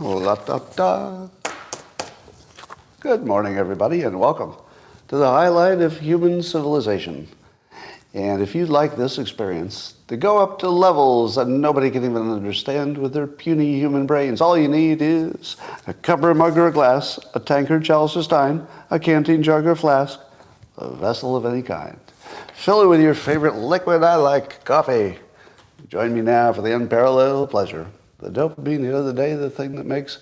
La da da. Good morning, everybody, and welcome to the highlight of human civilization. And if you'd like this experience to go up to levels that nobody can even understand with their puny human brains, all you need is a cup or mug or a glass, a tankard, chalice or stein, a canteen jug or flask, a vessel of any kind. Fill it with your favorite liquid. I like coffee. Join me now for the unparalleled pleasure. The dopamine, the other day, the thing that makes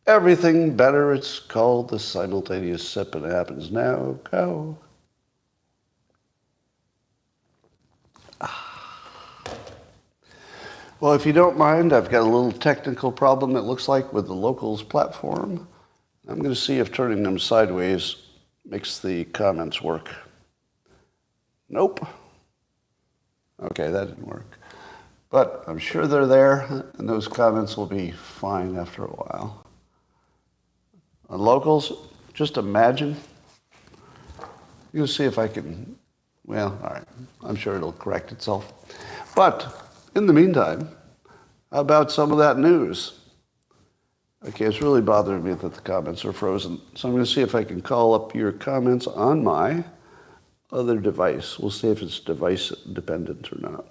everything better. It's called the simultaneous sip, and it happens now. Go. Well, if you don't mind, I've got a little technical problem, it looks like, with the locals platform. I'm going to see if turning them sideways makes the comments work. Nope. Okay, that didn't work. But I'm sure they're there, and those comments will be fine after a while. On locals, just imagine. You'll see if I can, well, all right. I'm sure it'll correct itself. But in the meantime, how about some of that news? Okay, it's really bothering me that the comments are frozen. So I'm going to see if I can call up your comments on my other device. We'll see if it's device dependent or not.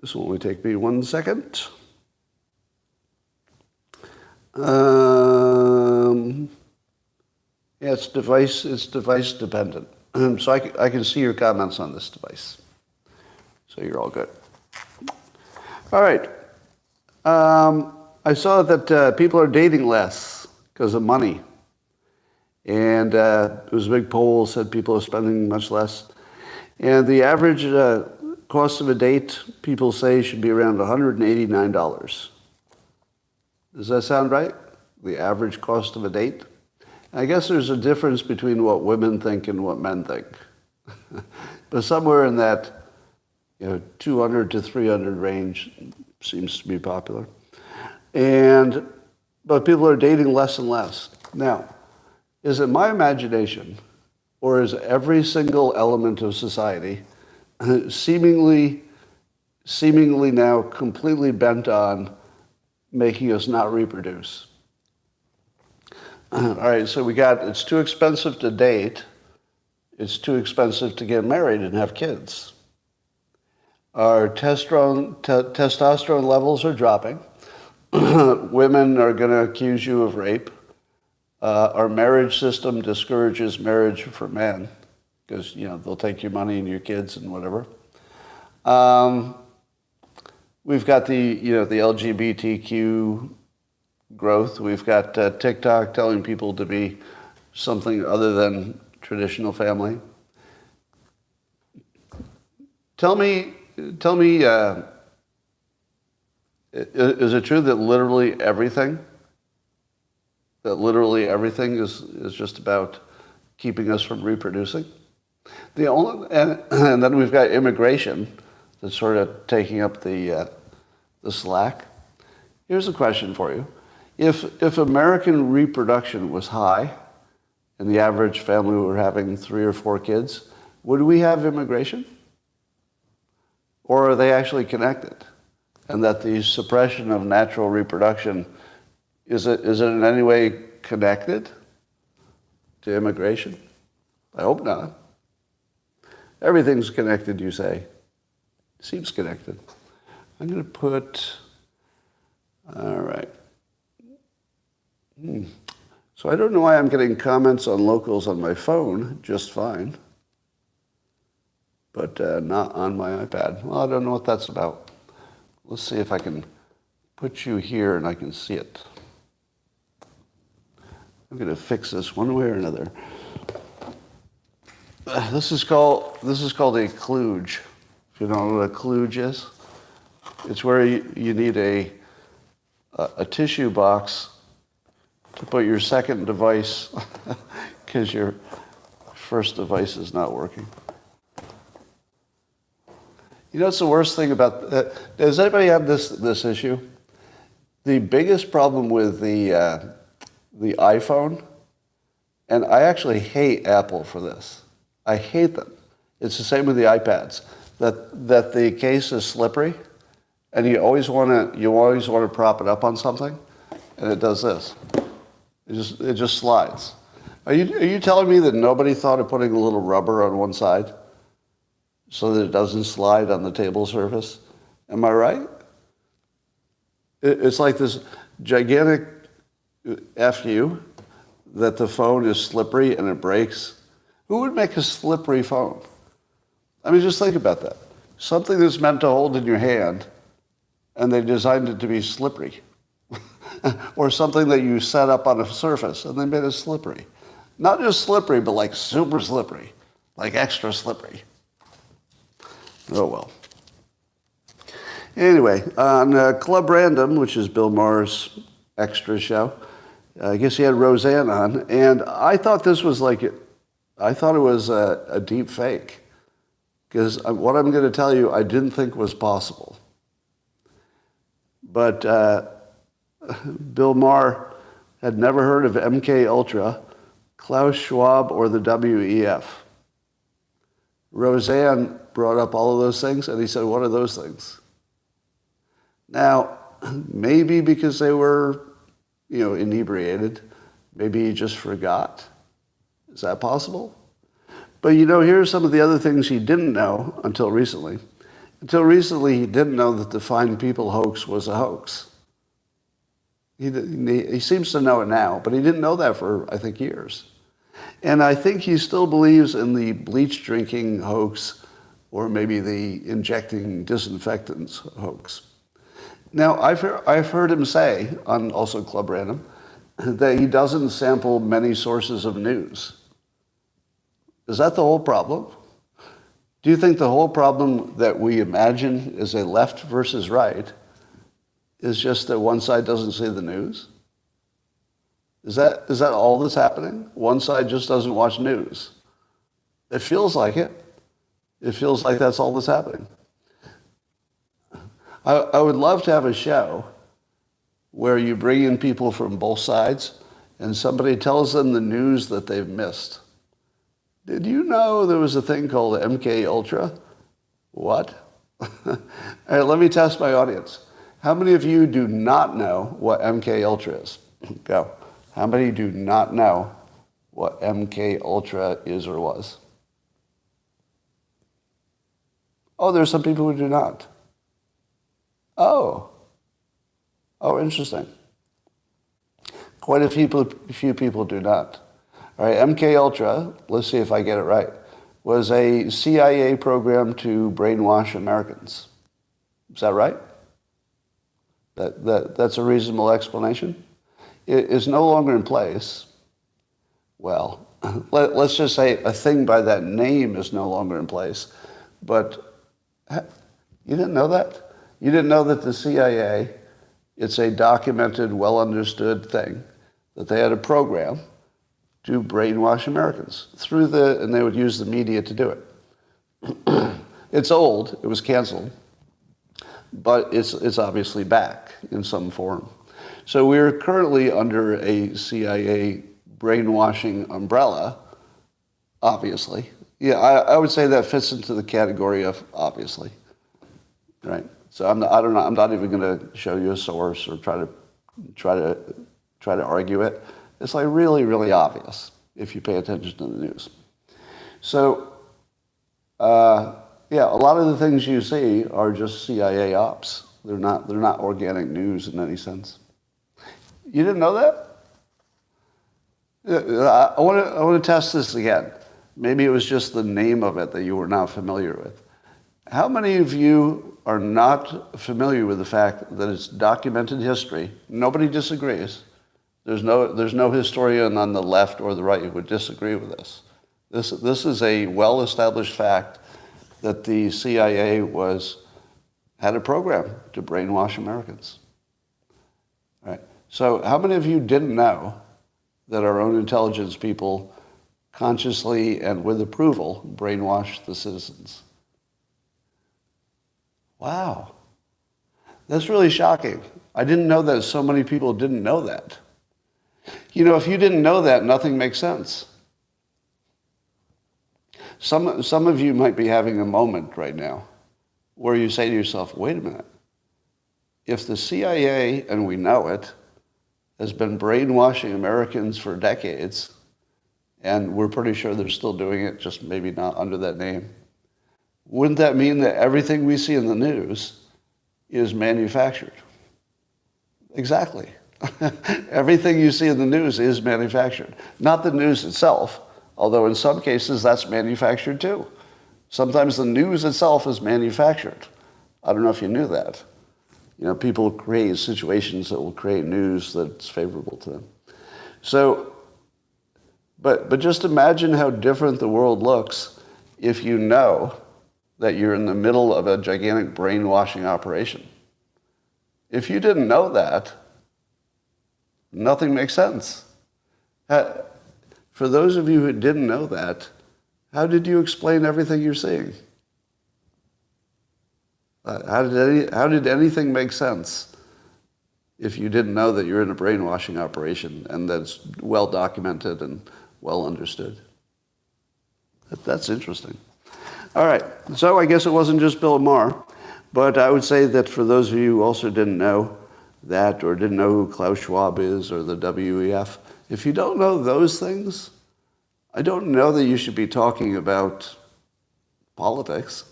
This will only take me 1 second. Yeah, it's device dependent. So I can see your comments on this device. So you're all good. All right. I saw that people are dating less because of money. And it was a big poll, said people are spending much less. And the average cost of a date, people say, should be around $189. Does that sound right? The average cost of a date? I guess there's a difference between what women think and what men think. But somewhere in that 200 to 300 range seems to be popular. But people are dating less and less. Now, is it my imagination, or is every single element of society seemingly now completely bent on making us not reproduce? All right, so it's too expensive to date. It's too expensive to get married and have kids. Our testosterone levels are dropping. Women are going to accuse you of rape. Our marriage system discourages marriage for men because, they'll take your money and your kids and whatever. We've got the LGBTQ growth. We've got TikTok telling people to be something other than traditional family. Tell me, is it true that literally everything is just about keeping us from reproducing? And then we've got immigration that's sort of taking up the slack. Here's a question for you. If American reproduction was high and the average family were having 3 or 4 kids, would we have immigration? Or are they actually connected? And that the suppression of natural reproduction, is it in any way connected to immigration? I hope not. Everything's connected, you say. Seems connected. I'm going to put, all right. So I don't know why I'm getting comments on locals on my phone just fine, but not on my iPad. Well, I don't know what that's about. Let's see if I can put you here and I can see it. I'm going to fix this one way or another. This is called a kludge. If you don't know what a kludge is, it's where you need a tissue box to put your second device because your first device is not working. It's the worst thing about that. Does anybody have this issue? The biggest problem with the iPhone, and I actually hate Apple for this. I hate them. It's the same with the iPads. That the case is slippery. and you always want to prop it up on something, and it does this. It just slides. Are you telling me that nobody thought of putting a little rubber on one side so that it doesn't slide on the table surface? Am I right? It's like this gigantic F you that the phone is slippery and it breaks. Who would make a slippery phone? I mean, just think about that. Something that's meant to hold in your hand, and they designed it to be slippery. Or something that you set up on a surface, and they made it slippery. Not just slippery, but like super slippery, like extra slippery. Oh, well. Anyway, on Club Random, which is Bill Maher's extra show, I guess he had Roseanne on, and I thought this was I thought it was a deep fake. Because what I'm going to tell you, I didn't think was possible. But Bill Maher had never heard of MK Ultra, Klaus Schwab, or the WEF. Roseanne brought up all of those things, and he said, what are those things? Now, maybe because they were, inebriated, maybe he just forgot. Is that possible? But here's some of the other things he didn't know until recently. Until recently, he didn't know that the Fine People hoax was a hoax. He seems to know it now, but he didn't know that for, I think, years. And I think he still believes in the bleach drinking hoax, or maybe the injecting disinfectants hoax. Now, I've heard him say, on also Club Random, that he doesn't sample many sources of news. Is that the whole problem? Do you think the whole problem that we imagine is a left versus right is just that one side doesn't see the news? Is that all that's happening? One side just doesn't watch news. It feels like it. It feels like that's all that's happening. I would love to have a show where you bring in people from both sides and somebody tells them the news that they've missed. Did you know there was a thing called MK Ultra? What? All right, let me test my audience. How many of you do not know what MK Ultra is? Go. How many do not know what MK Ultra is or was? Oh, there's some people who do not. Oh, interesting. Quite a few people do not. All right, MK Ultra, let's see if I get it right, was a CIA program to brainwash Americans. Is that right? That's a reasonable explanation? It is no longer in place. Well, let's just say a thing by that name is no longer in place. But you didn't know that? You didn't know that the CIA, it's a documented, well-understood thing, that they had a program to brainwash Americans and they would use the media to do it. It's old, it was canceled, but it's obviously back in some form. So we're currently under a CIA brainwashing umbrella, obviously. Yeah, I would say that fits into the category of obviously, right? So I'm not even going to show you a source or try to argue it. It's like really, really obvious if you pay attention to the news. So, yeah, a lot of the things you see are just CIA ops. They're not organic news in any sense. You didn't know that? I want to test this again. Maybe it was just the name of it that you were not familiar with. How many of you are not familiar with the fact that it's documented history? Nobody disagrees. There's no historian on the left or the right who would disagree with this. This is a well-established fact that the CIA had a program to brainwash Americans. All right. So how many of you didn't know that our own intelligence people consciously and with approval brainwashed the citizens? Wow. That's really shocking. I didn't know that so many people didn't know that. If you didn't know that, nothing makes sense. Some of you might be having a moment right now where you say to yourself, wait a minute, if the CIA, and we know it, has been brainwashing Americans for decades, and we're pretty sure they're still doing it, just maybe not under that name, wouldn't that mean that everything we see in the news is manufactured? Exactly. Everything you see in the news is manufactured. Not the news itself, although in some cases that's manufactured too. Sometimes the news itself is manufactured. I don't know if you knew that. You know, people create situations that will create news that's favorable to them. So, but just imagine how different the world looks if you know that you're in the middle of a gigantic brainwashing operation. If you didn't know that, nothing makes sense. For those of you who didn't know that, how did you explain everything you're seeing? How did anything make sense if you didn't know that you're in a brainwashing operation and that's well documented and well understood? That's interesting. All right, so I guess it wasn't just Bill Maher, but I would say that for those of you who also didn't know that or didn't know who Klaus Schwab is or the WEF, if you don't know those things, I don't know that you should be talking about politics.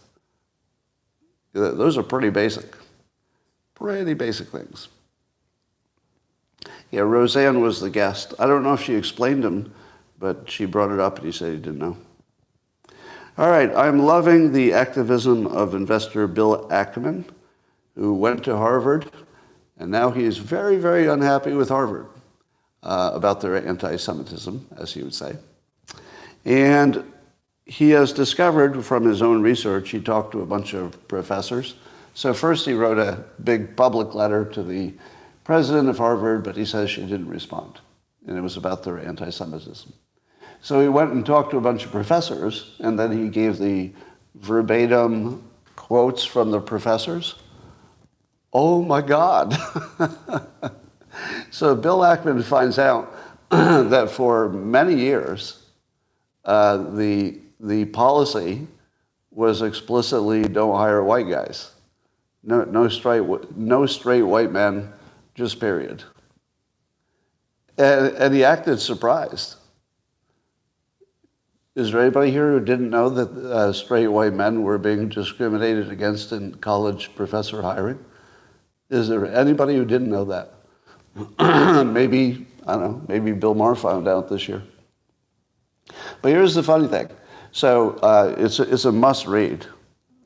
Those are pretty basic things. Yeah, Roseanne was the guest. I don't know if she explained them, but she brought it up and he said he didn't know. All right, I'm loving the activism of investor Bill Ackman, who went to Harvard, and now he is very, very unhappy with Harvard about their anti-Semitism, as he would say. And he has discovered from his own research, he talked to a bunch of professors. So first he wrote a big public letter to the president of Harvard, but he says she didn't respond. And it was about their anti-Semitism. So he went and talked to a bunch of professors, and then he gave the verbatim quotes from the professors. Oh my God. So Bill Ackman finds out that for many years, the policy was explicitly don't hire white guys. No straight white men, just period. And he acted surprised. Is there anybody here who didn't know that straight white men were being discriminated against in college professor hiring? Is there anybody who didn't know that? Maybe, I don't know, maybe Bill Maher found out this year. But here's the funny thing. So it's a must read.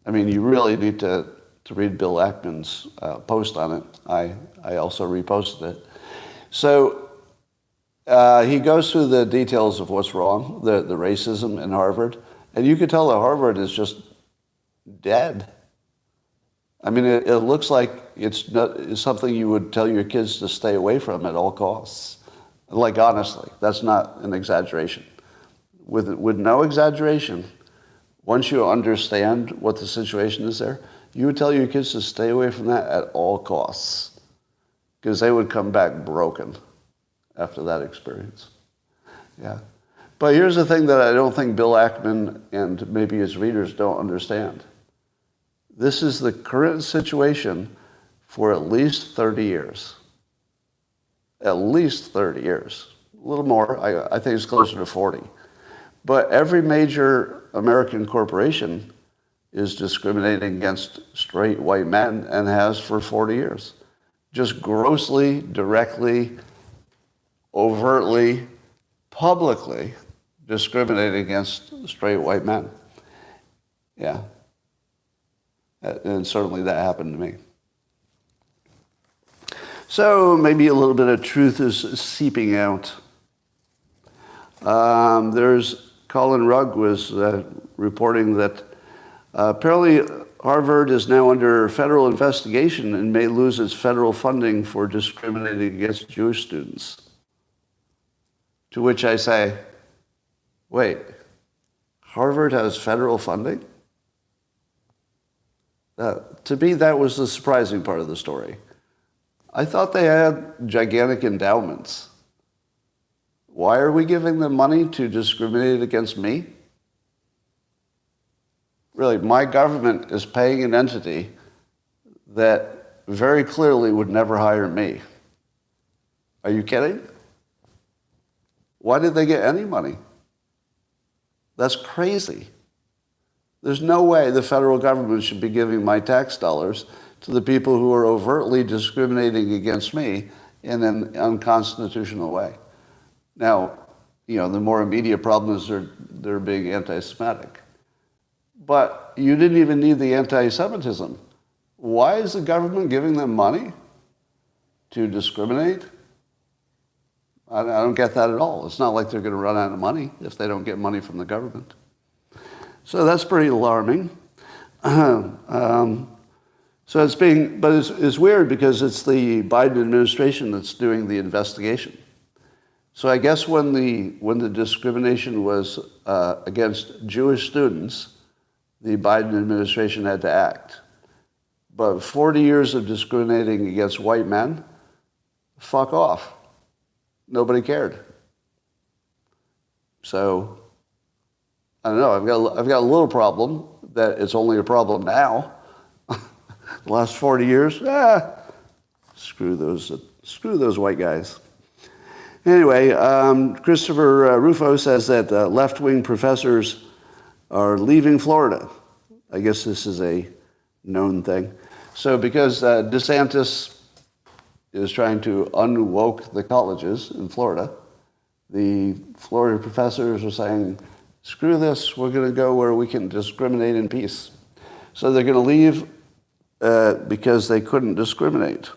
I mean, you really need to read Bill Ackman's post on it. I also reposted it. So he goes through the details of what's wrong, the racism in Harvard, and you could tell that Harvard is just dead. I mean, it looks like it's something you would tell your kids to stay away from at all costs. Like, honestly, that's not an exaggeration. With no exaggeration, once you understand what the situation is there, you would tell your kids to stay away from that at all costs, because they would come back broken after that experience. Yeah. But here's the thing that I don't think Bill Ackman and maybe his readers don't understand. This is the current situation for at least 30 years. At least 30 years. A little more. I think it's closer to 40. But every major American corporation is discriminating against straight white men and has for 40 years. Just grossly, directly, overtly, publicly discriminating against straight white men. Yeah. And certainly that happened to me. So maybe a little bit of truth is seeping out. There's Colin Rugg was reporting that apparently Harvard is now under federal investigation and may lose its federal funding for discriminating against Jewish students. To which I say, wait, Harvard has federal funding? To me, that was the surprising part of the story. I thought they had gigantic endowments. Why are we giving them money to discriminate against me? Really, my government is paying an entity that very clearly would never hire me. Are you kidding? Why did they get any money? That's crazy. There's no way the federal government should be giving my tax dollars to the people who are overtly discriminating against me in an unconstitutional way. Now, the more immediate problem is they're being anti-Semitic. But you didn't even need the anti-Semitism. Why is the government giving them money to discriminate? I don't get that at all. It's not like they're going to run out of money if they don't get money from the government. So that's pretty alarming. So it's weird because it's the Biden administration that's doing the investigation. So I guess when the discrimination was against Jewish students, the Biden administration had to act. But 40 years of discriminating against white men, fuck off. Nobody cared. So I don't know. I've got a little problem that it's only a problem now. The last 40 years, screw those white guys. Anyway, Christopher Rufo says that left-wing professors are leaving Florida. I guess this is a known thing. So because DeSantis is trying to unwoke the colleges in Florida, the Florida professors are saying, screw this, we're going to go where we can discriminate in peace. So they're going to leave because they couldn't discriminate.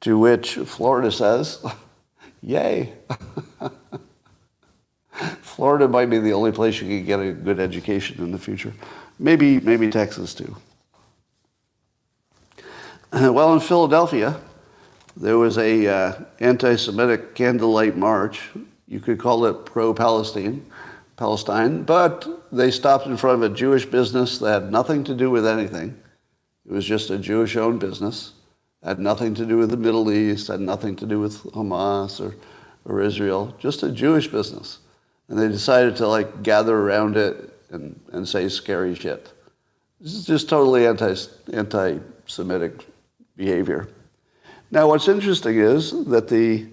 To which Florida says, yay. Florida might be the only place you can get a good education in the future. Maybe Texas too. Well, in Philadelphia, there was a anti-Semitic candlelight march. You could call it pro-Palestine, but they stopped in front of a Jewish business that had nothing to do with anything. It was just a Jewish-owned business. Had nothing to do with the Middle East, had nothing to do with Hamas or Israel, just a Jewish business. And they decided to gather around it and say scary shit. This is just totally anti-Semitic behavior. Now, what's interesting is that the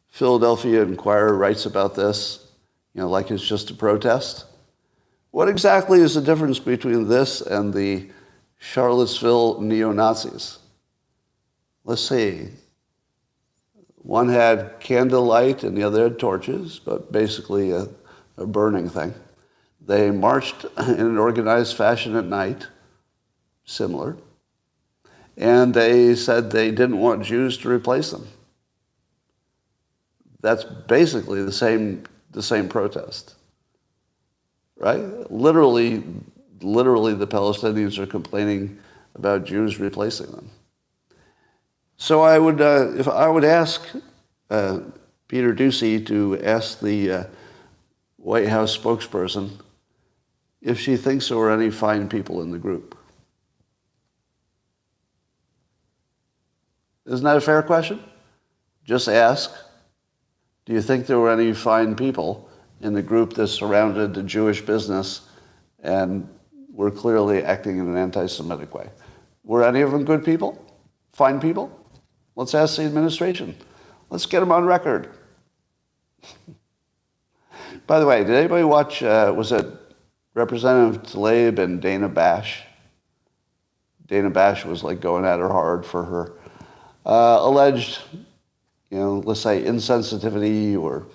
Philadelphia Inquirer writes about this, like it's just a protest. What exactly is the difference between this and the Charlottesville neo-Nazis? Let's see. One had candlelight and the other had torches, but basically a burning thing. They marched in an organized fashion at night, similar, and they said they didn't want Jews to replace them. That's basically the same protest, right? Literally the Palestinians are complaining about Jews replacing them. So I would, if I would ask Peter Doocy to ask the White House spokesperson if she thinks there were any fine people in the group. Isn't that a fair question? Just ask, do you think there were any fine people in the group that surrounded the Jewish business and were clearly acting in an anti-Semitic way? Were any of them good people? Fine people? Let's ask the administration. Let's get them on record. By the way, did anybody watch, was it Representative Tlaib and Dana Bash? Dana Bash was going at her hard for her alleged, let's say insensitivity or,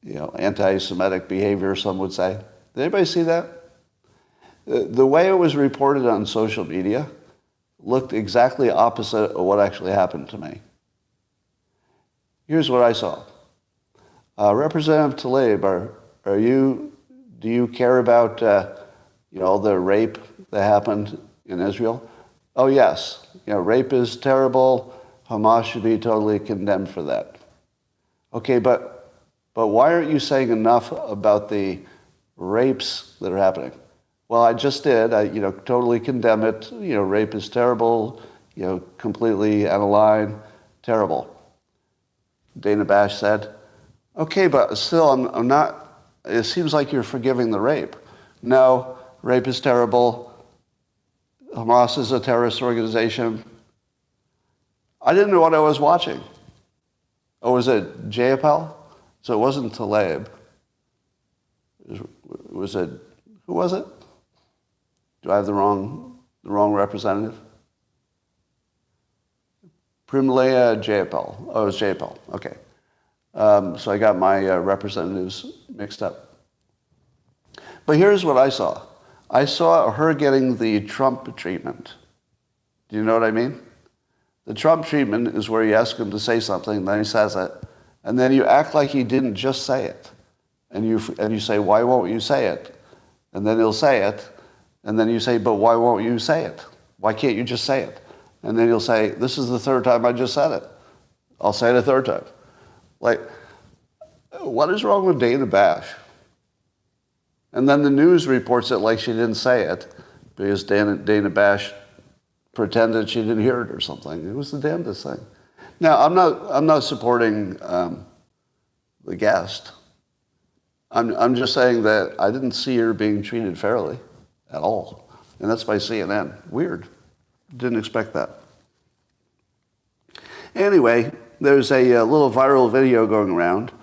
anti-Semitic behavior, some would say. Did anybody see that? The way it was reported on social media looked exactly opposite of what actually happened to me. Here's what I saw. Representative Tlaib, do you care about, the rape that happened in Israel? Oh, yes. Rape is terrible. Hamas should be totally condemned for that. Okay, but why aren't you saying enough about the rapes that are happening? Well, I just did. I, totally condemn it. Rape is terrible. Completely out of line. Terrible. Dana Bash said, okay, but still, I'm not, it seems like you're forgiving the rape. No, rape is terrible. Hamas is a terrorist organization. I didn't know what I was watching. Oh, was it JPL? So it wasn't Tlaib. Was it, who was it? Do I have the wrong representative? Primlea JPL. Oh, it was JPL. Okay. So I got my representatives mixed up. But here's what I saw. I saw her getting the Trump treatment. Do you know what I mean? The Trump treatment is where you ask him to say something, then he says it, and then you act like he didn't just say it. And you say, why won't you say it? And then he'll say it, and then you say, but why won't you say it? Why can't you just say it? And then he'll say, this is the third time I just said it. I'll say it a third time. Like, what is wrong with Dana Bash? And then the news reports it like she didn't say it because Dana Bash pretended she didn't hear it or something. It was the damnedest thing. Now, I'm not supporting the guest. I'm just saying that I didn't see her being treated fairly at all. And that's by CNN. Weird. Didn't expect that. Anyway, there's a little viral video going around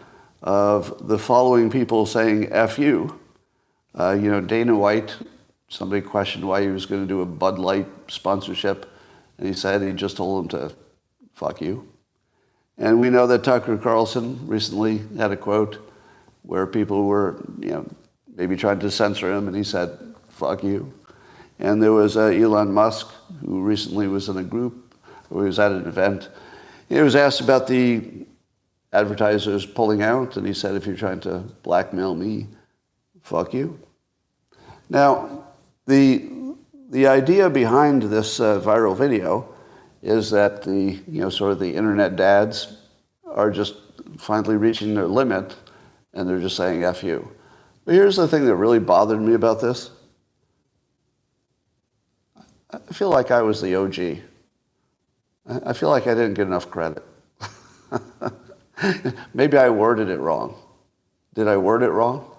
of the following people saying F you. Dana White, somebody questioned why he was going to do a Bud Light sponsorship, and he said he just told him to fuck you. And we know that Tucker Carlson recently had a quote where people were, maybe trying to censor him, and he said, fuck you. And there was Elon Musk, who recently was in a group, who was at an event. He was asked about the advertisers pulling out, and he said, if you're trying to blackmail me, fuck you. Now, the idea behind this viral video is that sort of the internet dads are just finally reaching their limit, and they're just saying F you. But here's the thing that really bothered me about this. I feel like I was the OG. I feel like I didn't get enough credit. Maybe I worded it wrong. Did I word it wrong?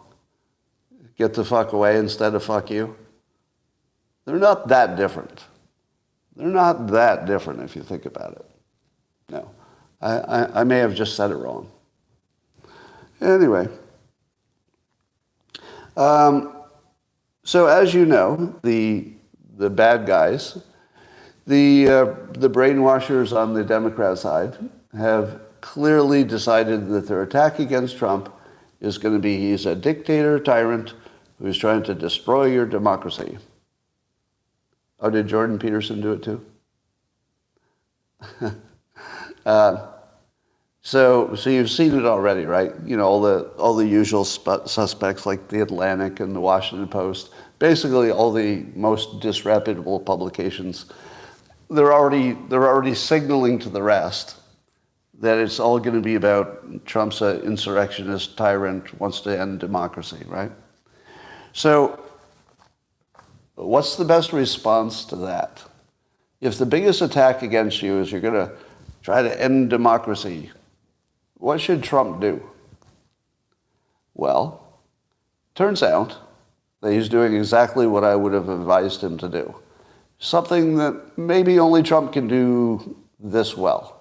Get the fuck away instead of fuck you? They're not that different. They're not that different if you think about it. No. I may have just said it wrong. Anyway. So as you know, the bad guys, the brainwashers on the Democrat side have clearly decided that their attack against Trump is going to be he's a dictator, tyrant, who's trying to destroy your democracy. Oh, did Jordan Peterson do it too? So you've seen it already, right? All the usual suspects like the Atlantic and the Washington Post, basically all the most disreputable publications. They're already signaling to the rest that it's all going to be about Trump's an insurrectionist tyrant, wants to end democracy, right? So what's the best response to that? If the biggest attack against you is you're going to try to end democracy, what should Trump do? Well, turns out that he's doing exactly what I would have advised him to do. Something that maybe only Trump can do this well.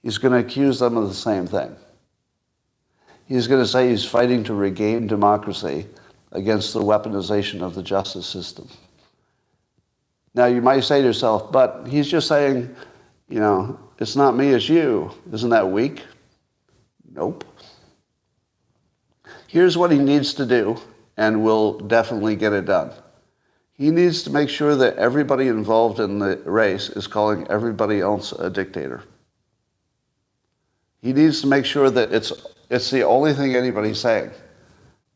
He's going to accuse them of the same thing. He's going to say he's fighting to regain democracy against the weaponization of the justice system. Now, you might say to yourself, but he's just saying, it's not me, it's you. Isn't that weak? Nope. Here's what he needs to do, and we'll definitely get it done. He needs to make sure that everybody involved in the race is calling everybody else a dictator. He needs to make sure that it's the only thing anybody's saying.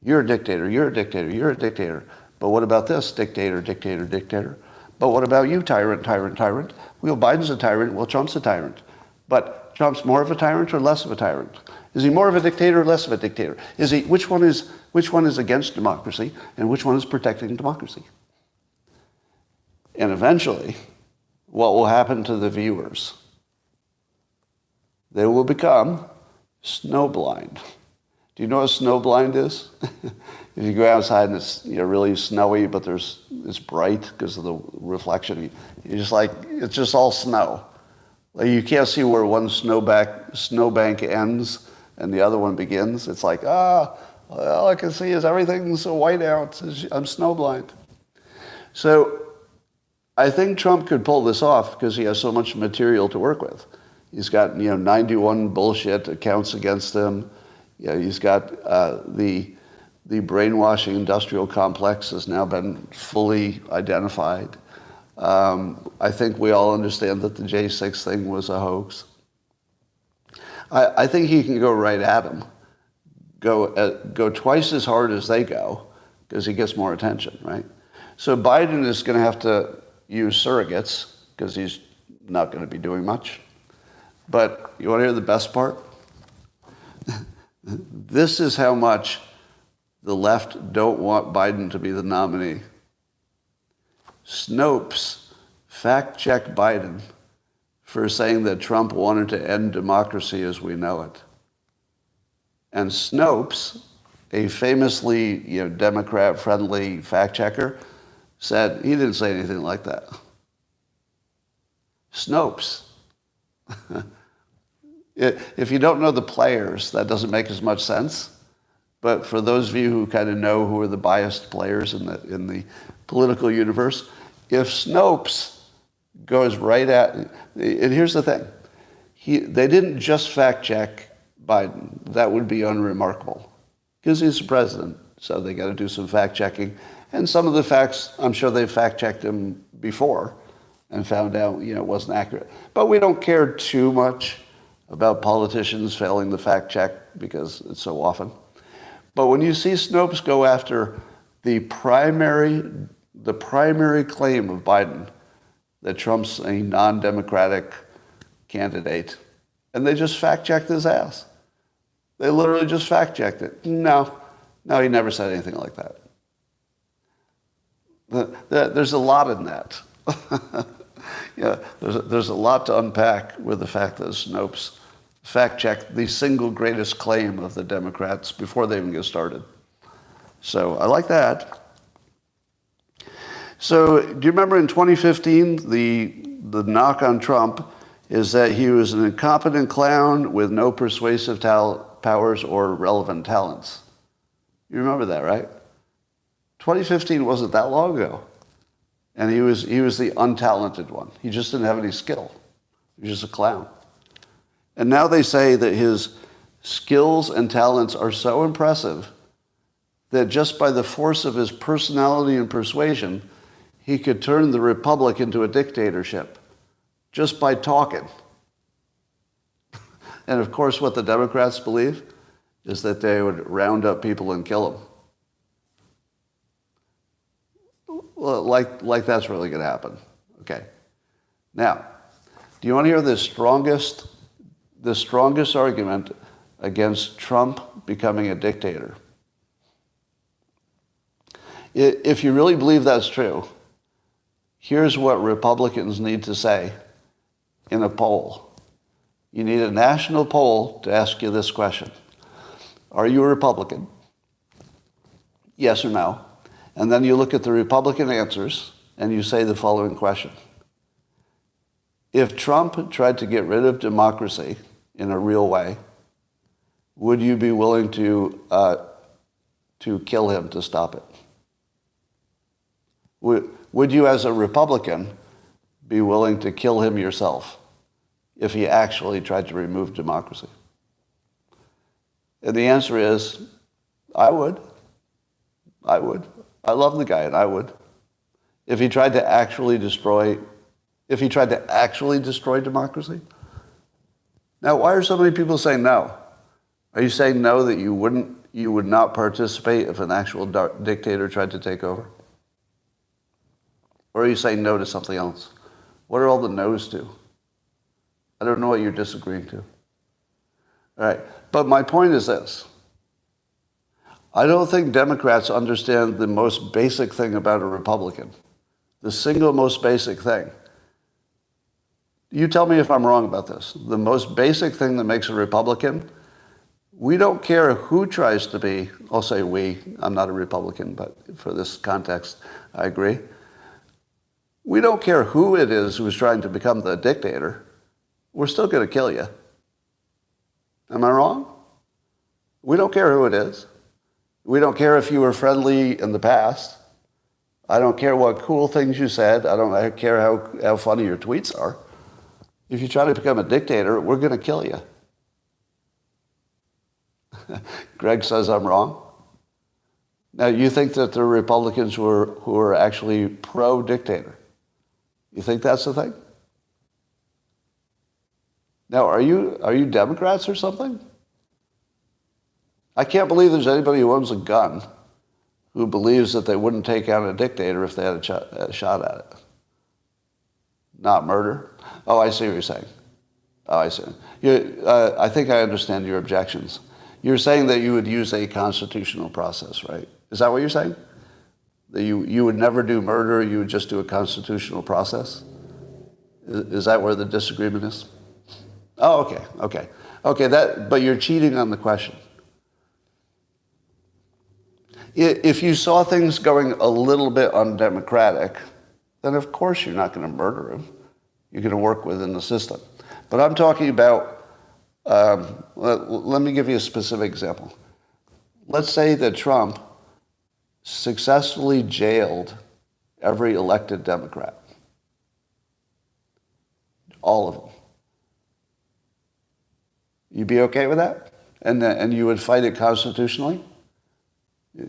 You're a dictator, you're a dictator, you're a dictator. But what about this? Dictator, dictator, dictator. But what about you, tyrant, tyrant, tyrant? Well, Biden's a tyrant, well, Trump's a tyrant. But Trump's more of a tyrant or less of a tyrant? Is he more of a dictator or less of a dictator? Which one is against democracy and which one is protecting democracy? And eventually, what will happen to the viewers? They will become snowblind. Do you know what snowblind is? If you go outside and it's really snowy, but it's bright because of the reflection, you're just like, it's just all snow. Like you can't see where one snowbank ends and the other one begins. It's like, all I can see is everything's white out. I'm snowblind. So I think Trump could pull this off because he has so much material to work with. He's got 91 bullshit accounts against him. He's got the brainwashing industrial complex has now been fully identified. I think we all understand that the J6 thing was a hoax. I think he can go right at him, go twice as hard as they go, because he gets more attention, right? So Biden is going to have to use surrogates, because he's not going to be doing much. But you want to hear the best part? This is how much the left don't want Biden to be the nominee. Snopes fact-check Biden for saying that Trump wanted to end democracy as we know it. And Snopes, a famously Democrat-friendly fact-checker, said he didn't say anything like that. Snopes. If you don't know the players, that doesn't make as much sense. But for those of you who kind of know who are the biased players in the political universe, if Snopes goes right at, and here's the thing, they didn't just fact check Biden. That would be unremarkable because he's the president, so they got to do some fact checking. And some of the facts, I'm sure they fact checked him before and found out it wasn't accurate. But we don't care too much about politicians failing the fact check because it's so often. But when you see Snopes go after the primary claim of Biden, that Trump's a non-democratic candidate, and they just fact-checked his ass. They literally just fact-checked it. No, he never said anything like that. There's a lot in that. There's a lot to unpack with the fact that Snopes fact-checked the single greatest claim of the Democrats before they even get started. So I like that. So do you remember in 2015, the knock on Trump is that he was an incompetent clown with no persuasive powers or relevant talents? You remember that, right? 2015 wasn't that long ago. And he was the untalented one. He just didn't have any skill. He was just a clown. And now they say that his skills and talents are so impressive that just by the force of his personality and persuasion, he could turn the republic into a dictatorship just by talking. And of course, what the Democrats believe is that they would round up people and kill them. Well, like that's really going to happen. Okay. Now, do you want to hear the strongest argument against Trump becoming a dictator? If you really believe that's true, here's what Republicans need to say in a poll. You need a national poll to ask you this question. Are you a Republican? Yes or no? And then you look at the Republican answers and you say the following question. If Trump tried to get rid of democracy in a real way, would you be willing to kill him to stop it? Would you, as a Republican, be willing to kill him yourself if he actually tried to remove democracy? And the answer is, I would. I would. I love the guy, and I would. If he tried to actually destroy democracy? Now, why are so many people saying no? Are you saying no that you would not participate if an actual dictator tried to take over? Or are you saying no to something else? What are all the no's to? I don't know what you're disagreeing to. All right, but my point is this. I don't think Democrats understand the most basic thing about a Republican. The single most basic thing. You tell me if I'm wrong about this. The most basic thing that makes a Republican, We don't care who tries to be, I'll say we, I'm not a Republican, but for this context, I agree. We don't care who it is who's trying to become the dictator. We're still going to kill you. Am I wrong? We don't care who it is. We don't care if you were friendly in the past. I don't care what cool things you said. I don't care how funny your tweets are. If you try to become a dictator, we're going to kill you. Greg says I'm wrong. Now, you think that there are Republicans who are actually pro-dictator? You think that's the thing? Now, are you Democrats or something? I can't believe there's anybody who owns a gun who believes that they wouldn't take out a dictator if they had a shot at it. Not murder? Oh, I see what you're saying. Oh, I see. I think I understand your objections. You're saying that you would use a constitutional process, right? Is that what you're saying? That you would never do murder, you would just do a constitutional process? Is that where the disagreement is? Oh, okay. But you're cheating on the question. If you saw things going a little bit undemocratic, then of course you're not going to murder him. You're going to work within the system. But I'm talking about, let me give you a specific example. Let's say that Trump successfully jailed every elected Democrat. All of them. You'd be okay with that? And you would fight it constitutionally?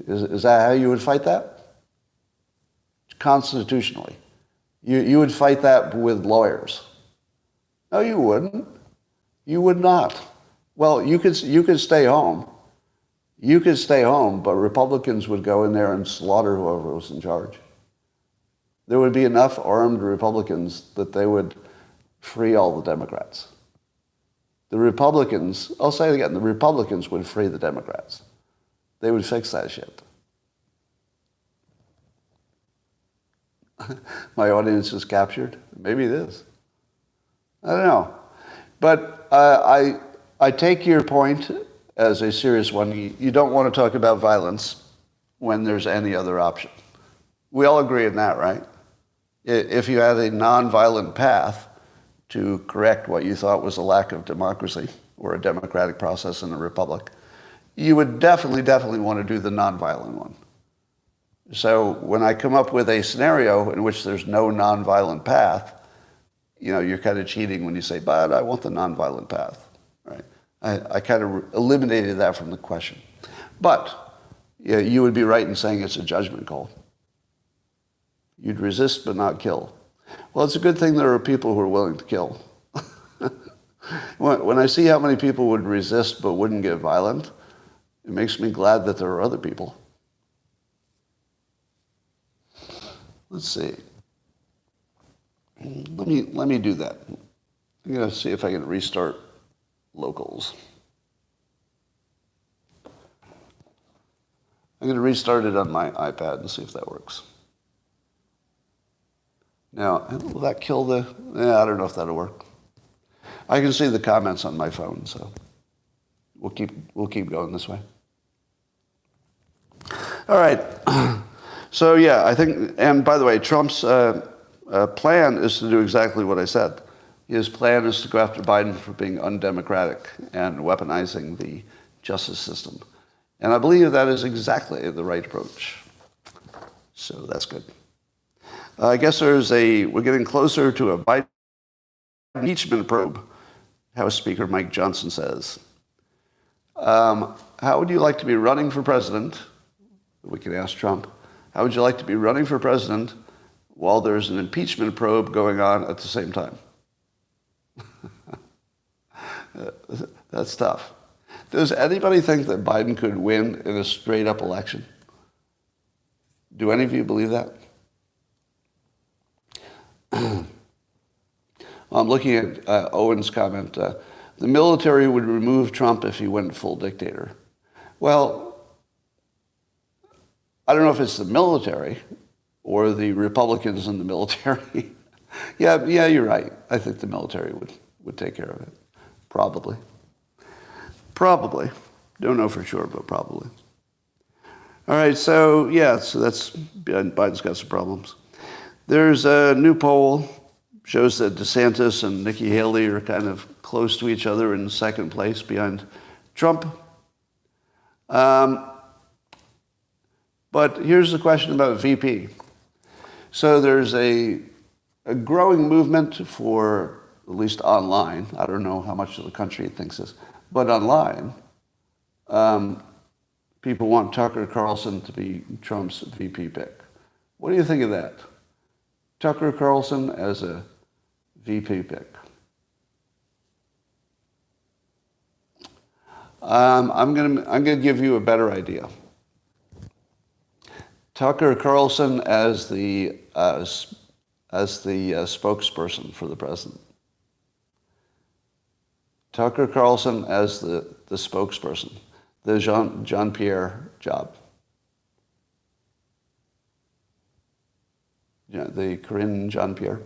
Is that how you would fight that? Constitutionally. You would fight that with lawyers. No, you wouldn't. You would not. Well, you could stay home. You could stay home, but Republicans would go in there and slaughter whoever was in charge. There would be enough armed Republicans that they would free all the Democrats. The Republicans, I'll say it again, the Republicans would free the Democrats. They would fix that shit. My audience is captured. Maybe it is. I don't know. But I take your point as a serious one. You don't want to talk about violence when there's any other option. We all agree on that, right? If you had a nonviolent path to correct what you thought was a lack of democracy or a democratic process in a republic, you would definitely want to do the nonviolent one. So when I come up with a scenario in which there's no nonviolent path, you're kind of cheating when you say, but I want the nonviolent path, right? I kind of eliminated that from the question. But you would be right in saying it's a judgment call. You'd resist but not kill. Well, it's a good thing there are people who are willing to kill. When I see how many people would resist but wouldn't get violent, it makes me glad that there are other people. Let's see. Let me do that. I'm going to see if I can restart locals. I'm going to restart it on my iPad and see if that works. Now, will that kill the... I don't know if that'll work. I can see the comments on my phone, so we'll keep going this way. All right. So, yeah, I think... And by the way, Trump's plan is to do exactly what I said. His plan is to go after Biden for being undemocratic and weaponizing the justice system. And I believe that is exactly the right approach. So that's good. I guess we're getting closer to a Biden impeachment probe, House Speaker Mike Johnson says. How would you like to be running for president? We can ask Trump. How would you like to be running for president while there's an impeachment probe going on at the same time? That's tough. Does anybody think that Biden could win in a straight-up election? Do any of you believe that? I'm looking at Owen's comment. The military would remove Trump if he went full dictator. Well, I don't know if it's the military or the Republicans in the military. Yeah, you're right. I think the military would take care of it. Probably. Don't know for sure, but probably. All right, so that's Biden's got some problems. There's a new poll, shows that DeSantis and Nikki Haley are kind of close to each other in second place behind Trump. But here's the question about VP. So there's a growing movement for, at least online, I don't know how much of the country thinks this, but online, people want Tucker Carlson to be Trump's VP pick. What do you think of that? Tucker Carlson as a VP pick. I'm gonna give you a better idea. Tucker Carlson as the spokesperson for the president. Tucker Carlson as the spokesperson, the Jean-Pierre job. Yeah, the Corinne Jean-Pierre.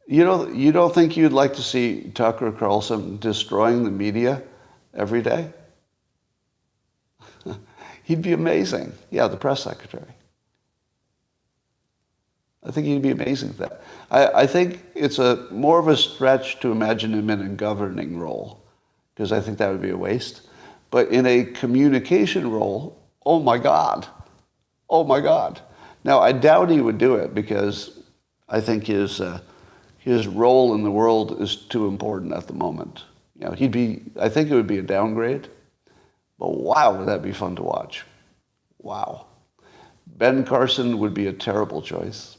You don't think you'd like to see Tucker Carlson destroying the media every day? He'd be amazing. Yeah, the press secretary. I think he'd be amazing at that. I think it's more of a stretch to imagine him in a governing role, because I think that would be a waste. But in a communication role, oh my God. Oh my God. Now, I doubt he would do it because I think his role in the world is too important at the moment. I think it would be a downgrade. But wow, would that be fun to watch. Wow. Ben Carson would be a terrible choice.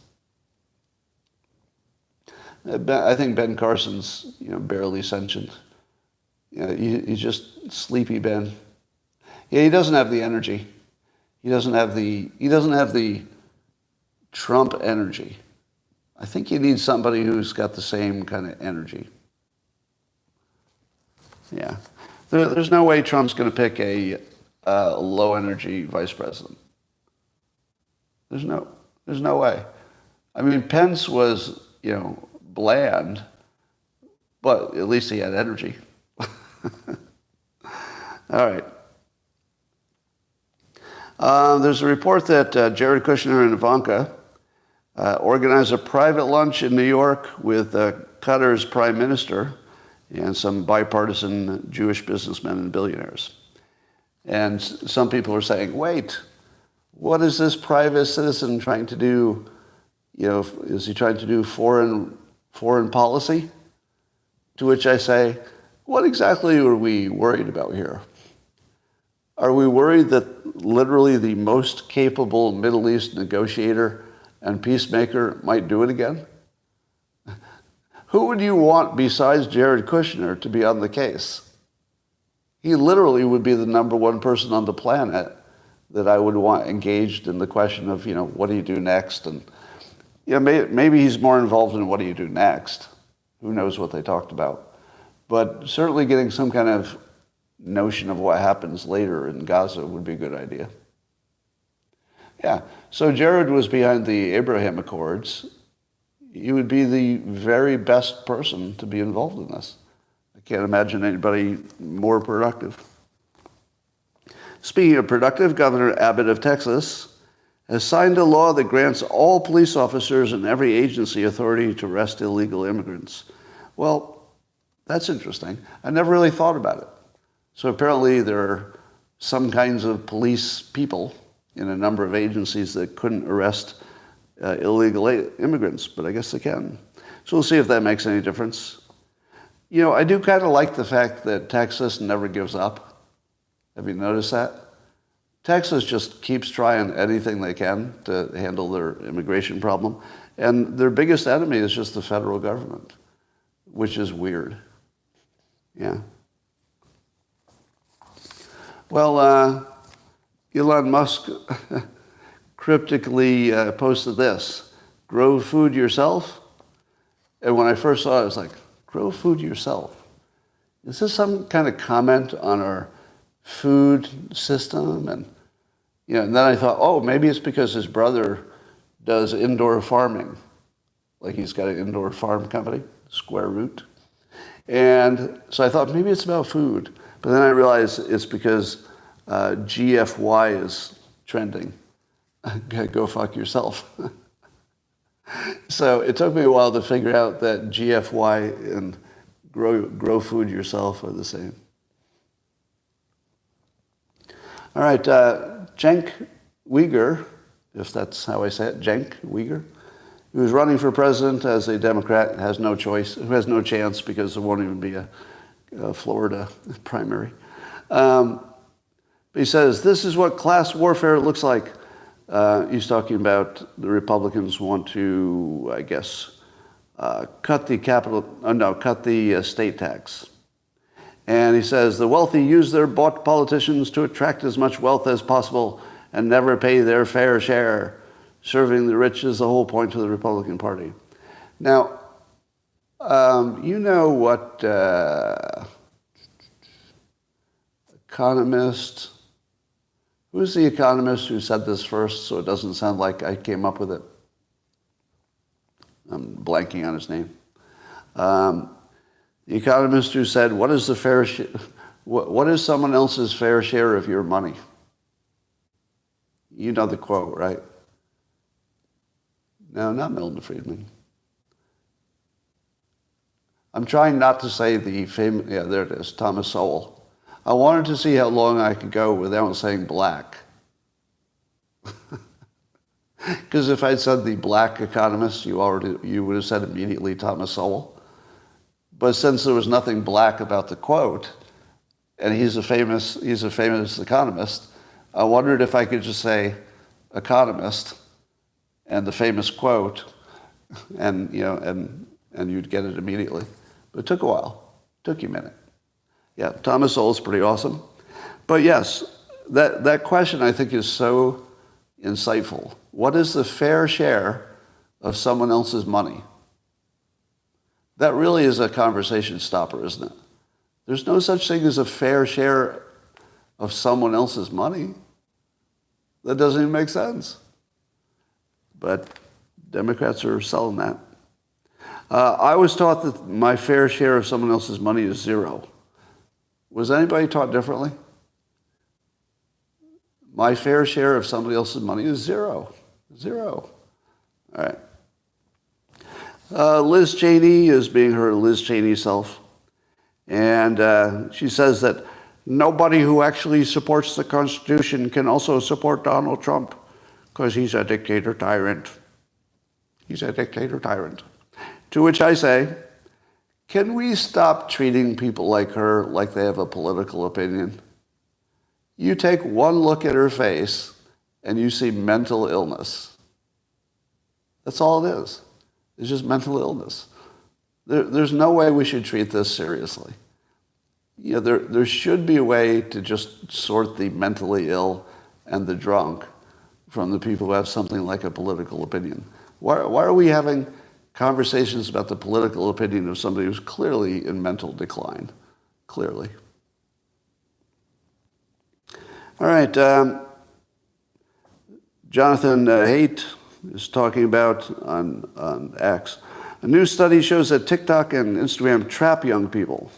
I think Ben Carson's, barely sentient. He's just sleepy Ben. Yeah, he doesn't have the energy. He doesn't have the Trump energy. I think you need somebody who's got the same kind of energy. Yeah. There's no way Trump's going to pick a low-energy vice president. There's no way. I mean, Pence was, bland, but at least he had energy. All right. There's a report that Jared Kushner and Ivanka organized a private lunch in New York with Qatar's prime minister and some bipartisan Jewish businessmen and billionaires. And some people are saying, wait, what is this private citizen trying to do? Is he trying to do foreign policy? To which I say, what exactly are we worried about here? Are we worried that literally the most capable Middle East negotiator and peacemaker might do it again? Who would you want besides Jared Kushner to be on the case? He literally would be the number one person on the planet that I would want engaged in the question of, what do you do next? And maybe he's more involved in what do you do next. Who knows what they talked about. But certainly getting some kind of notion of what happens later in Gaza would be a good idea. Yeah, so Jared was behind the Abraham Accords. He would be the very best person to be involved in this. I can't imagine anybody more productive. Speaking of productive, Governor Abbott of Texas has signed a law that grants all police officers and every agency authority to arrest illegal immigrants. Well, that's interesting. I never really thought about it. So apparently there are some kinds of police people in a number of agencies that couldn't arrest illegal immigrants, but I guess they can. So we'll see if that makes any difference. I do kind of like the fact that Texas never gives up. Have you noticed that? Texas just keeps trying anything they can to handle their immigration problem. And their biggest enemy is just the federal government, which is weird. Yeah. Well, Elon Musk cryptically posted this: grow food yourself. And when I first saw it, I was like, grow food yourself? Is this some kind of comment on our food system? And and then I thought, oh, maybe it's because his brother does indoor farming. Like he's got an indoor farm company, Square Root. And so I thought maybe it's about food. But then I realized it's because GFY is trending. Go fuck yourself. So it took me a while to figure out that GFY and grow food yourself are the same. All right, Cenk Uygur, if that's how I say it, Cenk Uygur, who is running for president as a Democrat, has no choice, who has no chance because there won't even be a Florida primary. But he says, this is what class warfare looks like. He's talking about the Republicans want to, I guess, cut the state tax. And he says, the wealthy use their bought politicians to attract as much wealth as possible and never pay their fair share. Serving the rich is the whole point of the Republican Party. Now, you know what economist, who's the economist who said this first so it doesn't sound like I came up with it? I'm blanking on his name. The economist who said, what is someone else's fair share of your money? You know the quote, right? No, not Milton Friedman. I'm trying not to say the famous, yeah, there it is, Thomas Sowell. I wanted to see how long I could go without saying black. Because if I'd said the black economist, you would have said immediately Thomas Sowell. But since there was nothing black about the quote, and he's a famous economist, I wondered if I could just say economist and the famous quote, and you'd get it immediately. But it took a while. It took you a minute. Yeah, Thomas Sowell's pretty awesome. But yes, that question I think is so insightful. What is the fair share of someone else's money? That really is a conversation stopper, isn't it? There's no such thing as a fair share of someone else's money. That doesn't even make sense. But Democrats are selling that. I was taught that my fair share of someone else's money is zero. Was anybody taught differerly? My fair share of somebody else's money is zero. Zero. All right. Liz Cheney is being her Liz Cheney self. And she says that nobody who actually supports the Constitution can also support Donald Trump because he's a dictator tyrant. He's a dictator tyrant. To which I say, can we stop treating people like her like they have a political opinion? You take one look at her face and you see mental illness. That's all it is. It's just mental illness. There's no way we should treat this seriously. You know, there should be a way to just sort the mentally ill and the drunk from the people who have something like a political opinion. Why are we having conversations about the political opinion of somebody who's clearly in mental decline? Clearly. All right. Jonathan Haidt is talking about on X. A new study shows that TikTok and Instagram trap young people,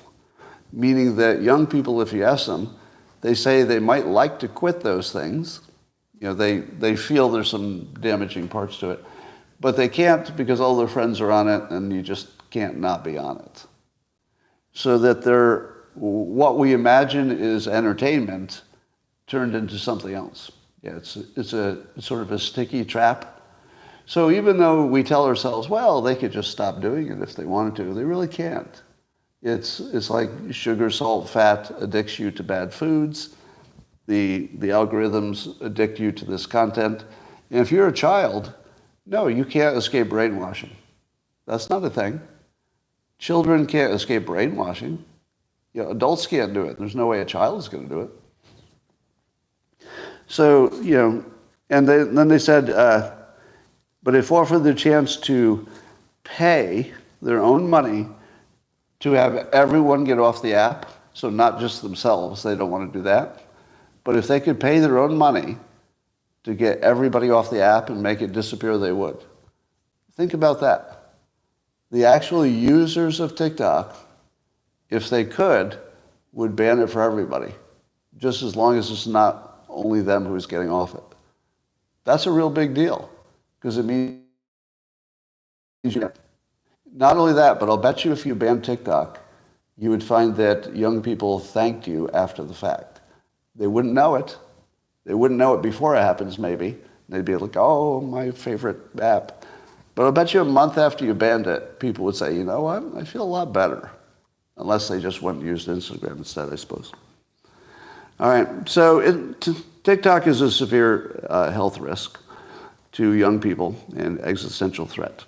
meaning that young people, if you ask them, they say they might like to quit those things. You know, they feel there's some damaging parts to it, but they can't because all their friends are on it and you just can't not be on it. So that what we imagine is entertainment turned into something else. Yeah, it's a sort of a sticky trap. So even though we tell ourselves, well, they could just stop doing it if they wanted to, they really can't. It's like sugar, salt, fat addicts you to bad foods. The algorithms addict you to this content. And if you're a child, no, you can't escape brainwashing. That's not a thing. Children can't escape brainwashing. You know, adults can't do it. There's no way a child is going to do it. So, you know, and then they said, but if offered the chance to pay their own money to have everyone get off the app, so not just themselves, they don't want to do that, but if they could pay their own money to get everybody off the app and make it disappear, they would. Think about that. The actual users of TikTok, if they could, would ban it for everybody, just as long as it's not only them who's getting off it. That's a real big deal, because it means you. Not only that, but I'll bet you if you banned TikTok, you would find that young people thanked you after the fact. They wouldn't know it. They wouldn't know it before it happens, maybe. They'd be like, oh, my favorite app. But I'll bet you a month after you banned it, people would say, you know what, I feel a lot better. Unless they just went and used Instagram instead, I suppose. All right, so TikTok is a severe health risk to young people and existential threat.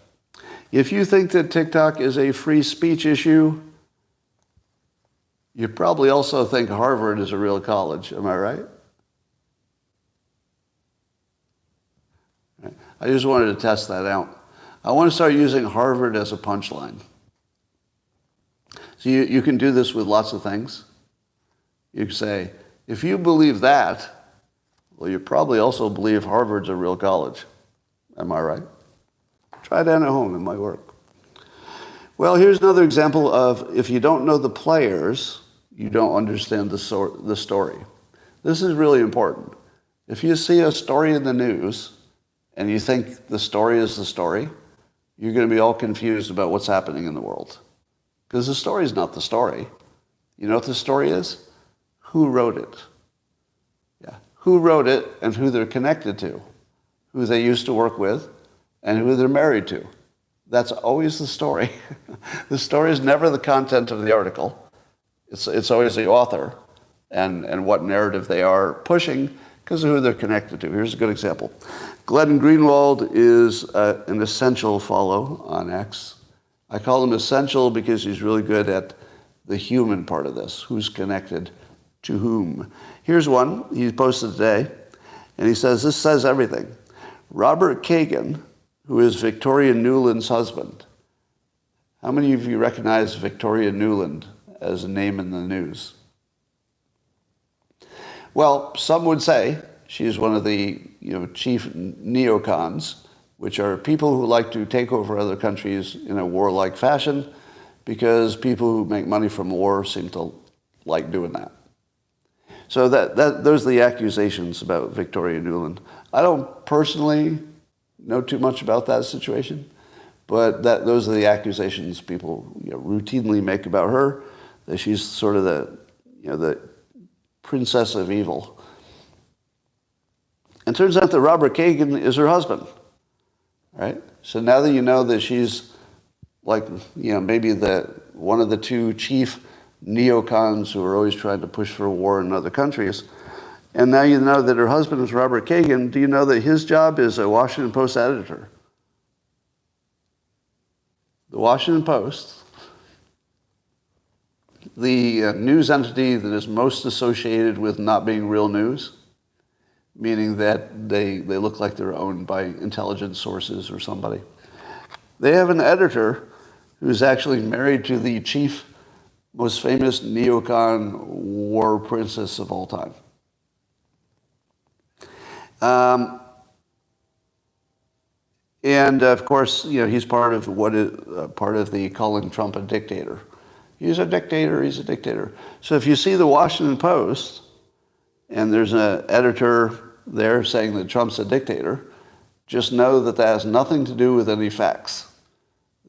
If you think that TikTok is a free speech issue, you probably also think Harvard is a real college. Am I right? I just wanted to test that out. I want to start using Harvard as a punchline. So you can do this with lots of things. You can say, if you believe that, well, you probably also believe Harvard's a real college. Am I right? Try that at home. It might work. Well, here's another example of if you don't know the players, you don't understand the story. This is really important. If you see a story in the news and you think the story is the story, you're going to be all confused about what's happening in the world. Because the story is not the story. You know what the story is? Who wrote it? Yeah. Who wrote it and who they're connected to, who they used to work with, and who they're married to. That's always the story. The story is never the content of the article. It's always the author and what narrative they are pushing because of who they're connected to. Here's a good example. Glenn Greenwald is an essential follow on X. I call him essential because he's really good at the human part of this, who's connected to whom. Here's one he posted today, and he says, this says everything. Robert Kagan, who is Victoria Nuland's husband. How many of you recognize Victoria Nuland as a name in the news? Well, some would say she's one of the chief neocons, which are people who like to take over other countries in a warlike fashion because people who make money from war seem to like doing that. So those are the accusations about Victoria Nuland. I don't personally know too much about that situation, but those are the accusations people routinely make about her, that she's sort of the princess of evil. And it turns out that Robert Kagan is her husband, right? So now that you know that she's like, maybe one of the two chief neocons who are always trying to push for war in other countries, and now you know that her husband is Robert Kagan, do you know that his job is a Washington Post editor? The Washington Post, the news entity that is most associated with not being real news, meaning that they look like they're owned by intelligence sources or somebody. They have an editor who's actually married to the chief, most famous neocon war princess of all time. And of course, he's part of part of the calling Trump a dictator. He's a dictator. He's a dictator. So if you see the Washington Post, and there's an editor there saying that Trump's a dictator, just know that has nothing to do with any facts.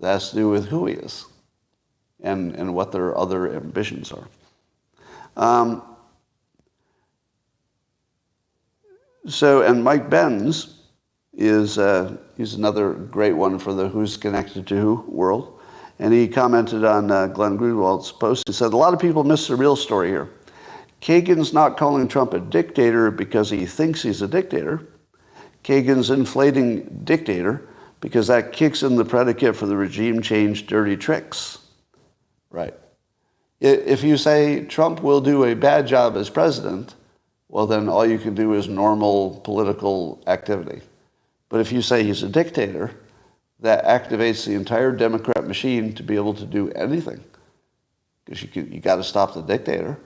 That has to do with who he is and what their other ambitions are. And Mike Benz is he's another great one for the who's connected to who world. And he commented on Glenn Greenwald's post. He said, a lot of people miss the real story here. Kagan's not calling Trump a dictator because he thinks he's a dictator. Kagan's inflating dictator because that kicks in the predicate for the regime change dirty tricks. Right. If you say Trump will do a bad job as president, well, then all you can do is normal political activity. But if you say he's a dictator, that activates the entire Democrat machine to be able to do anything. Because you got to stop the dictator,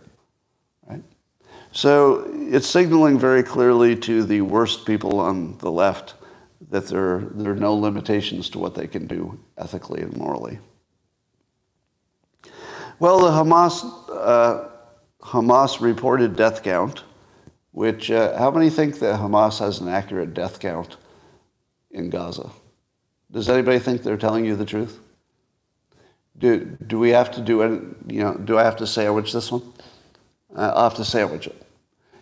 right? So it's signaling very clearly to the worst people on the left that there are no limitations to what they can do ethically and morally. Well, the Hamas Hamas reported death count, which, how many think that Hamas has an accurate death count in Gaza? Does anybody think they're telling you the truth? Do we have to do it, do I have to sandwich this one? I'll have to sandwich it.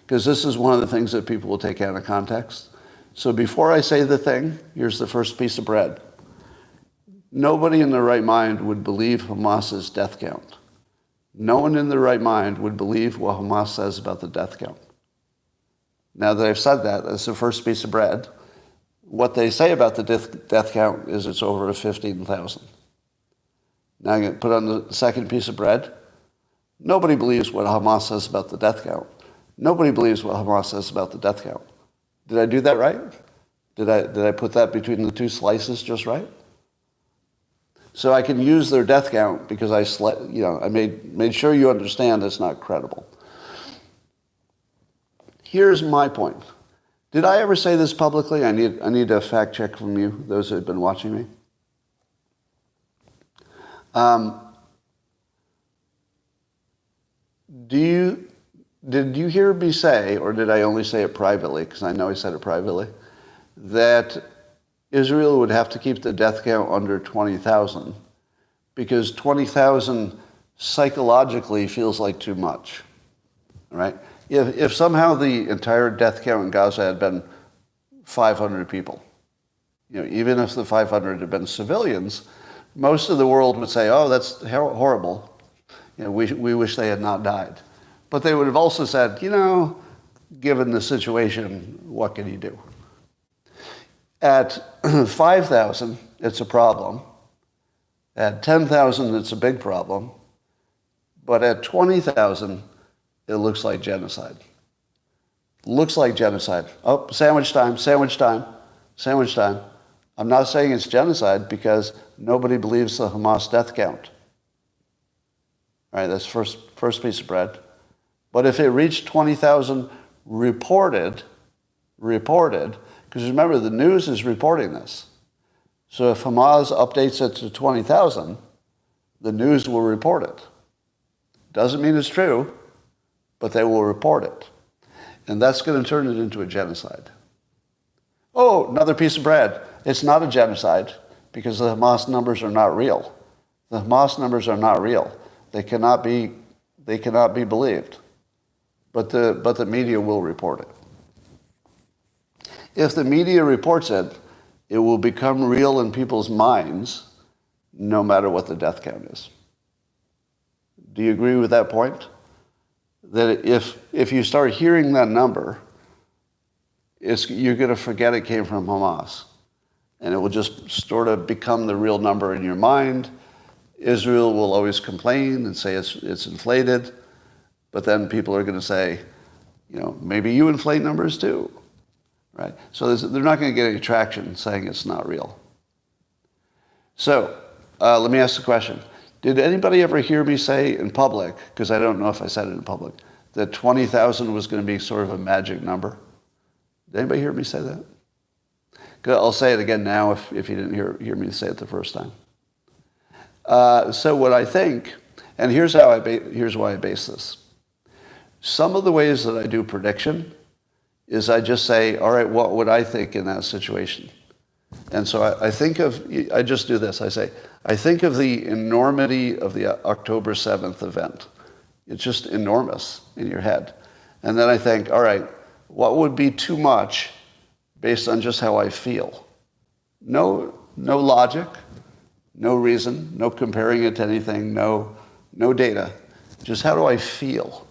Because this is one of the things that people will take out of context. So before I say the thing, here's the first piece of bread. Nobody in their right mind would believe Hamas's death count. No one in their right mind would believe what Hamas says about the death count. Now that I've said that, that's the first piece of bread. What they say about the death count is it's over 15,000. Now I'm going to put on the second piece of bread. Nobody believes what Hamas says about the death count. Nobody believes what Hamas says about the death count. Did I do that right? Did I put that between the two slices just right? So I can use their death count because I made sure you understand it's not credible. Here's my point. Did I ever say this publicly? I need a fact check from you, those who have been watching me. Did you hear me say, or did I only say it privately, because I know I said it privately, that Israel would have to keep the death count under 20,000 because 20,000 psychologically feels like too much, right? If somehow the entire death count in Gaza had been 500 people, even if the 500 had been civilians, most of the world would say, oh, that's horrible. We wish they had not died. But they would have also said, given the situation, what can you do? At 5,000, it's a problem. At 10,000, it's a big problem. But at 20,000, it looks like genocide. Looks like genocide. Oh, sandwich time, sandwich time, sandwich time. I'm not saying it's genocide because nobody believes the Hamas death count. All right, that's first piece of bread. But if it reached 20,000 reported, because remember, the news is reporting this. So if Hamas updates it to 20,000, the news will report it. Doesn't mean it's true, but they will report it. And that's going to turn it into a genocide. Oh, another piece of bread. It's not a genocide because the Hamas numbers are not real. The Hamas numbers are not real. They cannot be believed. But the media will report it. If the media reports it, it will become real in people's minds no matter what the death count is. Do you agree with that point? That if you start hearing that number, you're going to forget it came from Hamas. And it will just sort of become the real number in your mind. Israel will always complain and say it's inflated. But then people are going to say, maybe you inflate numbers too. Right? So they're not going to get any traction saying it's not real. So let me ask the question. Did anybody ever hear me say in public, because I don't know if I said it in public, that 20,000 was going to be sort of a magic number? Did anybody hear me say that? I'll say it again now if you didn't hear me say it the first time. So what I think, and here's why I base this. Some of the ways that I do prediction is I just say, all right, what would I think in that situation? And so I just do this. I say, I think of the enormity of the October 7th event. It's just enormous in your head. And then I think, all right, what would be too much based on just how I feel? No logic, no reason, no comparing it to anything, no data. Just how do I feel?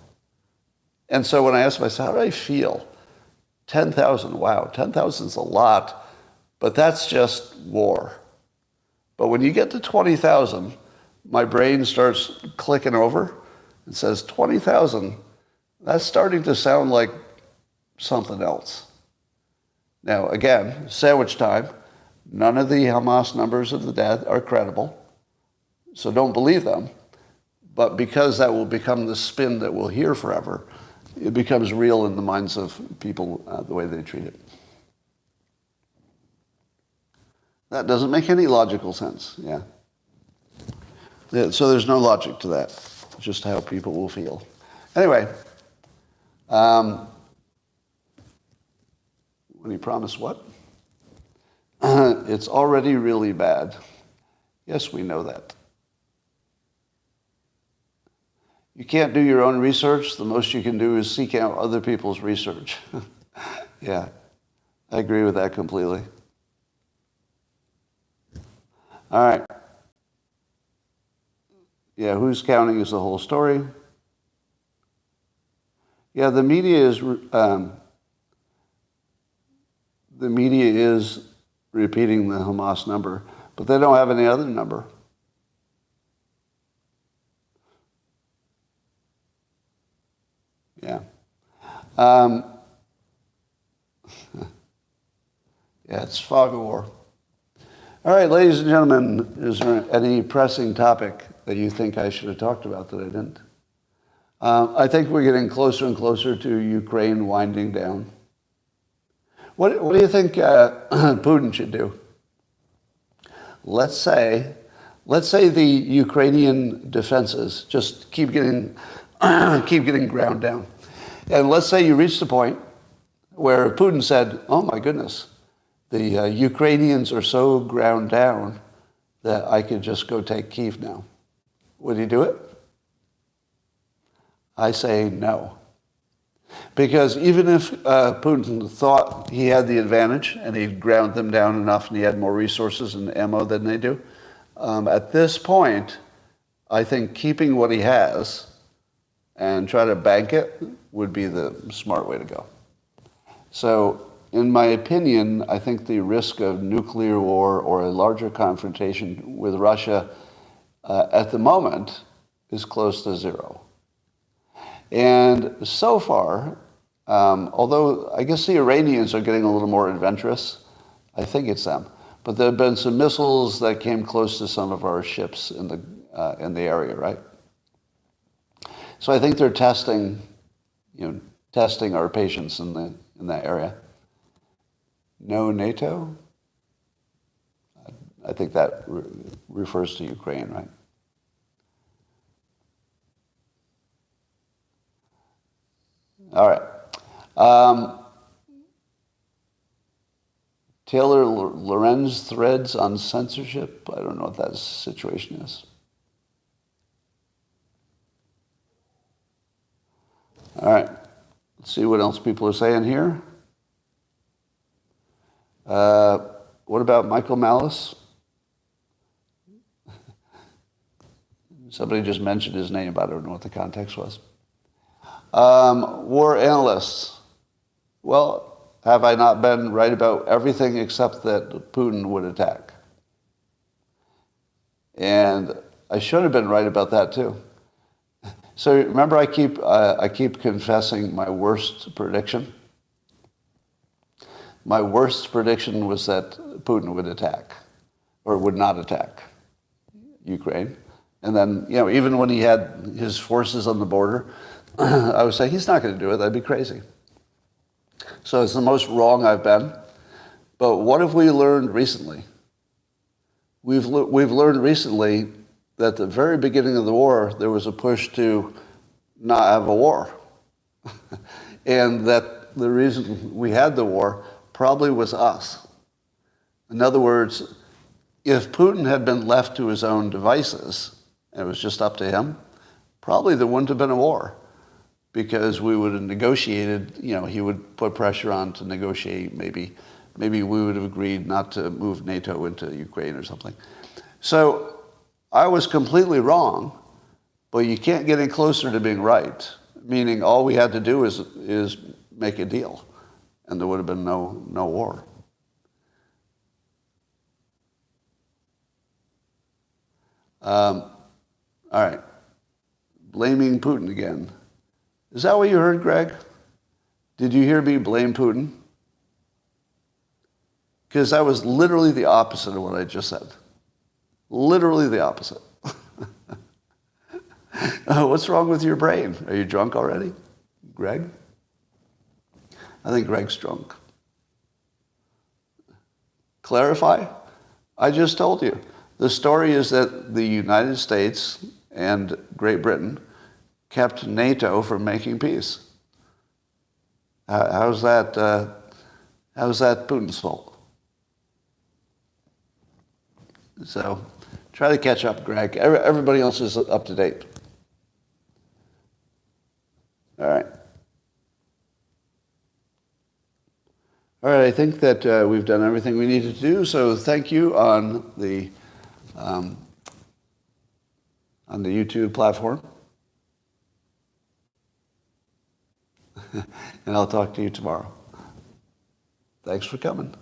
And so when I ask myself, how do I feel? 10,000, wow, 10,000 is a lot, but that's just war. But when you get to 20,000, my brain starts clicking over and says, 20,000, that's starting to sound like something else. Now, again, sandwich time. None of the Hamas numbers of the dead are credible, so don't believe them. But because that will become the spin that we'll hear forever, it becomes real in the minds of people the way they treat it. That doesn't make any logical sense, yeah. So there's no logic to that, just how people will feel. Anyway, when he promised what? It's already really bad. Yes, we know that. You can't do your own research. The most you can do is seek out other people's research. Yeah, I agree with that completely. All right. Yeah, who's counting is the whole story. Yeah, the media is repeating the Hamas number, but they don't have any other number. Yeah. Yeah, it's fog of war. All right, ladies and gentlemen, is there any pressing topic that you think I should have talked about that I didn't? I think we're getting closer and closer to Ukraine winding down. What do you think Putin should do? Let's say the Ukrainian defenses just keep getting ground down, and let's say you reach the point where Putin said, "Oh my goodness, the Ukrainians are so ground down that I could just go take Kyiv now." Would he do it? I say no. Because even if Putin thought he had the advantage and he'd ground them down enough and he had more resources and ammo than they do, at this point, I think keeping what he has and try to bank it would be the smart way to go. So, in my opinion, I think the risk of nuclear war or a larger confrontation with Russia at the moment is close to zero. And so far, although I guess the Iranians are getting a little more adventurous, I think it's them. But there have been some missiles that came close to some of our ships in the area, right? So I think they're testing our patience in that area. No NATO? I think that refers to Ukraine, right? All right. Taylor Lorenz threads on censorship. I don't know what that situation is. All right. Let's see what else people are saying here. What about Michael Malice? Somebody just mentioned his name, but I don't know what the context was. War analysts. Well, have I not been right about everything except that Putin would attack? And I should have been right about that too. So remember, I keep confessing my worst prediction. My worst prediction was that Putin would attack, or would not attack Ukraine. And then, even when he had his forces on the border, I would say, he's not going to do it. That'd be crazy. So it's the most wrong I've been. But what have we learned recently? We've learned recently that at the very beginning of the war, there was a push to not have a war. And that the reason we had the war probably was us. In other words, if Putin had been left to his own devices, and it was just up to him, probably there wouldn't have been a war. Because we would have negotiated, he would put pressure on to negotiate. Maybe we would have agreed not to move NATO into Ukraine or something. So I was completely wrong, but you can't get any closer to being right. Meaning all we had to do is make a deal, and there would have been no war. All right, blaming Putin again. Is that what you heard, Greg? Did you hear me blame Putin? Because that was literally the opposite of what I just said. Literally the opposite. What's wrong with your brain? Are you drunk already, Greg? I think Greg's drunk. Clarify? I just told you. The story is that the United States and Great Britain kept NATO from making peace. How's that Putin's fault? So try to catch up, Greg. Everybody else is up to date. All right. All right, I think that we've done everything we needed to do, so thank you on the YouTube platform. And I'll talk to you tomorrow. Thanks for coming.